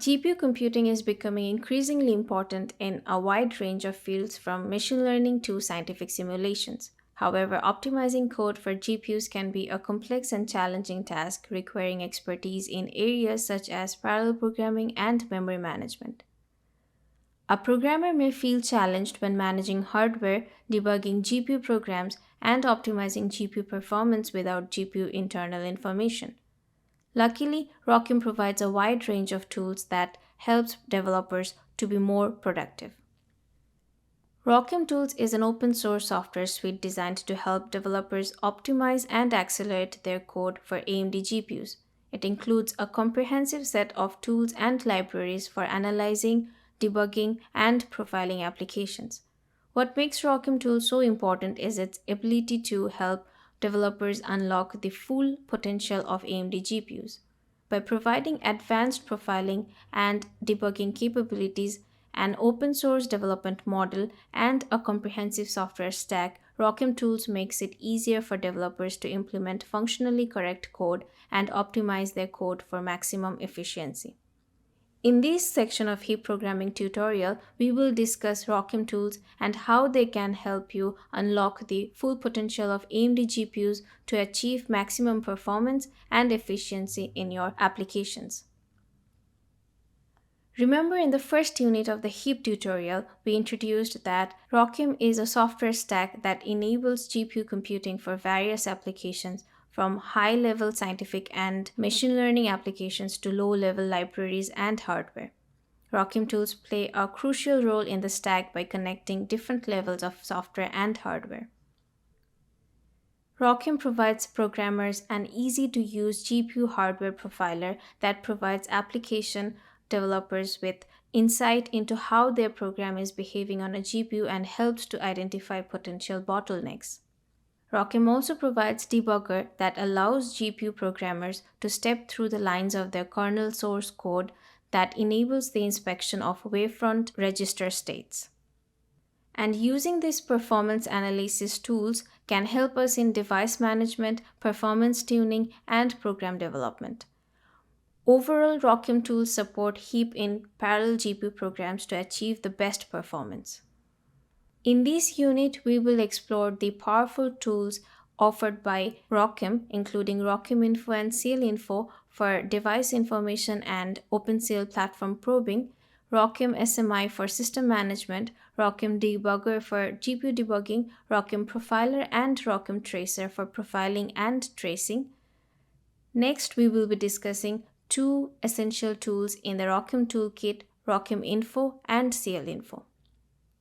GPU computing is becoming increasingly important in a wide range of fields from machine learning to scientific simulations. However, optimizing code for GPUs can be a complex and challenging task requiring expertise in areas such as parallel programming and memory management. A programmer may feel challenged when managing hardware, debugging GPU programs, and optimizing GPU performance without GPU internal information. Luckily, ROCm provides a wide range of tools that helps developers to be more productive. ROCm Tools is an open source software suite designed to help developers optimize and accelerate their code for AMD GPUs. It includes a comprehensive set of tools and libraries for analyzing, debugging, and profiling applications. What makes ROCm Tools so important is its ability to help developers unlock the full potential of AMD GPUs. By providing advanced profiling and debugging capabilities, an open source development model, and a comprehensive software stack, ROCm Tools makes it easier for developers to implement functionally correct code and optimize their code for maximum efficiency. In this section of HEAP programming tutorial, we will discuss ROCm tools and how they can help you unlock the full potential of AMD GPUs to achieve maximum performance and efficiency in your applications. Remember, in the first unit of the HEAP tutorial, we introduced that ROCm is a software stack that enables GPU computing for various applications, from high-level scientific and machine learning applications to low-level libraries and hardware. ROCm tools play a crucial role in the stack by connecting different levels of software and hardware. ROCm provides programmers an easy-to-use GPU hardware profiler that provides application developers with insight into how their program is behaving on a GPU and helps to identify potential bottlenecks. ROCm also provides debugger that allows GPU programmers to step through the lines of their kernel source code that enables the inspection of wavefront register states. And using these performance analysis tools can help us in device management, performance tuning, and program development. Overall, ROCm tools support heap in parallel GPU programs to achieve the best performance. In this unit, we will explore the powerful tools offered by ROCm, including ROCm Info and CL Info for device information and OpenCL platform probing, ROCm SMI for system management, ROCm Debugger for GPU debugging, ROCm Profiler, and ROCm Tracer for profiling and tracing. Next, we will be discussing two essential tools in the ROCm toolkit, ROCm Info and CL Info.